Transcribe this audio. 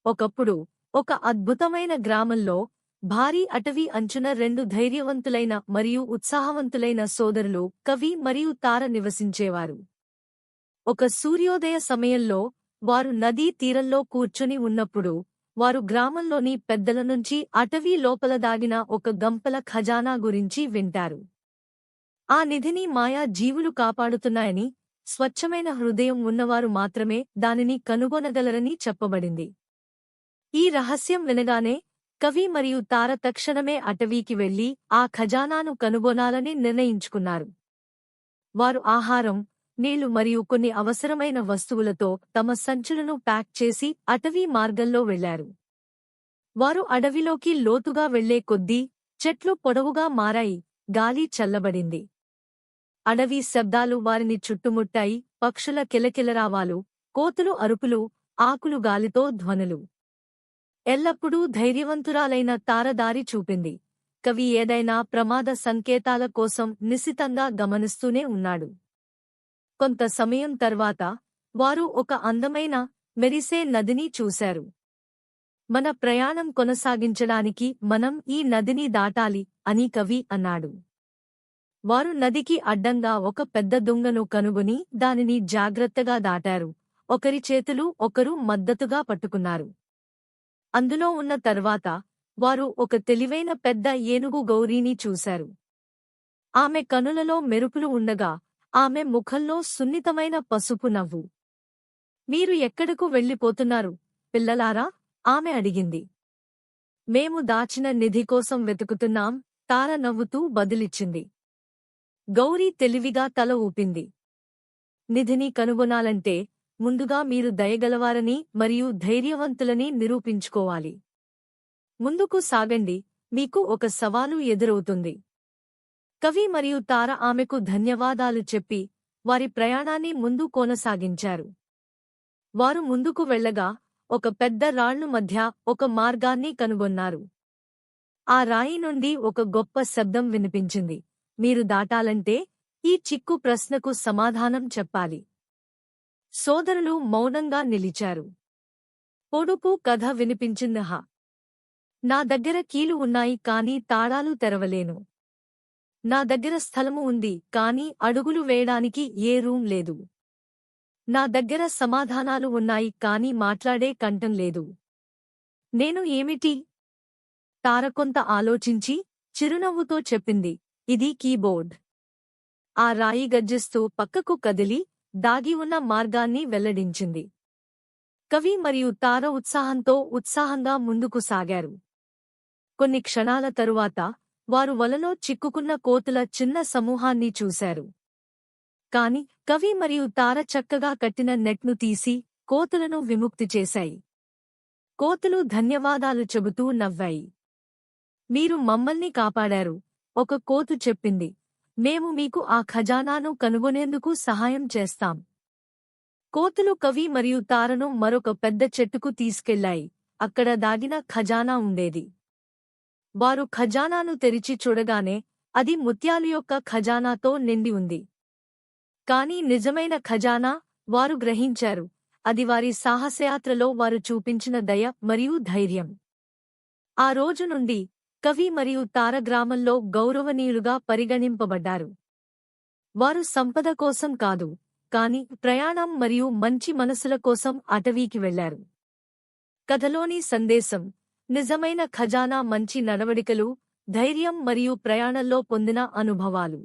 ఒకప్పుడు ఒక అద్భుతమైన గ్రామంలో భారీ అటవీ అంచున రెండు ధైర్యవంతులైన మరియు ఉత్సాహవంతులైన సోదరులు కవి మరియు తార నివసించేవారు. ఒక సూర్యోదయ సమయంలో వారు నదీ తీరంలో కూర్చుని ఉన్నప్పుడు వారు గ్రామంలోని పెద్దల నుంచి అటవీ లోపల దాగిన ఒక గంపల ఖజానా గురించి వింటారు. ఆ నిధిని మాయా జీవులు కాపాడుతున్నాయని, స్వచ్ఛమైన హృదయం ఉన్నవారు మాత్రమే దానిని కనుగొనగలరని చెప్పబడింది. ఈ రహస్యం వినగానే కవి మరియు తార తక్షణమే అటవీకి వెళ్లి ఆ ఖజానాను కనుగొనాలని నిర్ణయించుకున్నారు. వారు ఆహారం, నీళ్లు మరియు కొన్ని అవసరమైన వస్తువులతో తమ సంచులను ప్యాక్ చేసి అటవీ మార్గంలో వెళ్లారు. వారు అడవిలోకి లోతుగా వెళ్లే కొద్దీ చెట్లు పొడవుగా మారాయి, గాలి చల్లబడింది. అడవి శబ్దాలు వారిని చుట్టుముట్టాయి, పక్షుల కిలకిలరావాలు, కోతులు అరుపులు, ఆకులు గాలితో ధ్వనులు. ఎల్లప్పుడూ ధైర్యవంతురాలైన తార దారి చూపింది. కవి ఏదైనా ప్రమాద సంకేతాల కోసం నిశితంగా గమనిస్తూనే ఉన్నాడు. కొంత సమయం తర్వాత వారు ఒక అందమైన, మెరిసే నదిని చూశారు. మన ప్రయాణం కొనసాగించడానికి మనం ఈ నదిని దాటాలి అని కవి అన్నాడు. వారు నదికి అడ్డంగా ఒక పెద్ద దుంగను కనుగొని దానిని జాగ్రత్తగా దాటారు. ఒకరి చేతులు ఒకరు మద్దతుగా పట్టుకున్నారు. అందులో ఉన్న తర్వాత వారు ఒక తెలివైన పెద్ద ఏనుగు గౌరీని చూశారు. ఆమె కనులలో మెరుపులు ఉండగా ఆమె ముఖంలో సున్నితమైన పసుపు నవ్వు. మీరు ఎక్కడకు వెళ్ళిపోతున్నారు, పిల్లలారా? ఆమె అడిగింది. మేము దాచిన నిధి కోసం వెతుకుతున్నాం, తార నవ్వుతూ బదులిచ్చింది. గౌరీ తెలివిగా తల ఊపింది. నిధిని కనుగొనాలంటే ముందుగా మీరు దయగలవారని మరియు ధైర్యవంతులని నిరూపించుకోవాలి. ముందుకు సాగండి, మీకు ఒక సవాలు ఎదురవుతుంది. కవి మరియు తార ఆమెకు ధన్యవాదాలు చెప్పి వారి ప్రయాణాన్ని ముందు కొనసాగించారు. వారు ముందుకు వెళ్లగా ఒక పెద్ద రాళ్లు మధ్య ఒక మార్గాన్ని కనుగొన్నారు. ఆ రాయి నుండి ఒక గొప్ప శబ్దం వినిపించింది. మీరు దాటాలంటే ఈ చిక్కు ప్రశ్నకు సమాధానం చెప్పాలి. సోదరులు మౌనంగా నిలిచారు. పొడుపు కథ వినిపించిందహ. నా దగ్గర కీలు ఉన్నాయి కానీ తాళాలు తెరవలేను. నా దగ్గర స్థలము ఉంది కానీ అడుగులు వేయడానికి ఏ రూమ్ లేదు. నా దగ్గర సమాధానాలు ఉన్నాయి కానీ మాట్లాడే కంఠం లేదు. నేను ఏమిటి? తార కొంత ఆలోచించి చిరునవ్వుతో చెప్పింది, ఇది కీబోర్డ్. ఆ రాయి గర్జిస్తూ పక్కకు కదిలి దాగి ఉన్న మార్గాన్ని వెల్లడించింది. కవి మరియు తార ఉత్సాహంగా ముందుకు సాగారు. కొన్ని క్షణాల తరువాత వారు వలలో చిక్కుకున్న కోతుల చిన్న సమూహాన్ని చూశారు. కాని కవి మరియు తార చక్కగా కట్టిన నెట్ను తీసి కోతులను విముక్తి చేశాయి. కోతులు ధన్యవాదాలు చెబుతూ నవ్వాయి. మీరు మమ్మల్ని కాపాడారు, ఒక కోతు చెప్పింది. మేము మీకు ఆ ఖజానాను కనుగొనేందుకు సహాయం చేస్తాం. కోతులు కవి మరియు తారను మరొక పెద్ద చెట్టుకు తీసుకెళ్లాయి. అక్కడ దాగిన ఖజానా ఉండేది. వారు ఖజానాను తెరిచి చూడగానే అది ముత్యాలు యొక్క ఖజానాతో నిండి ఉంది. కాని నిజమైన ఖజానా, వారు గ్రహించారు, అది వారి సాహసయాత్రలో వారు చూపించిన దయ మరియు ధైర్యం. ఆ రోజు నుండి కవి మరియు తార గ్రామంలో గౌరవనీయులుగా పరిగణింపబడ్డారు. వారు సంపద కోసం కాదు, కాని ప్రయాణం మరియు మంచి మనసుల కోసం అటవీకి వెళ్లారు. కథలోని సందేశం: నిజమైన ఖజానా మంచి నడవడికలు, ధైర్యం మరియు ప్రయాణంలో పొందిన అనుభవాలు.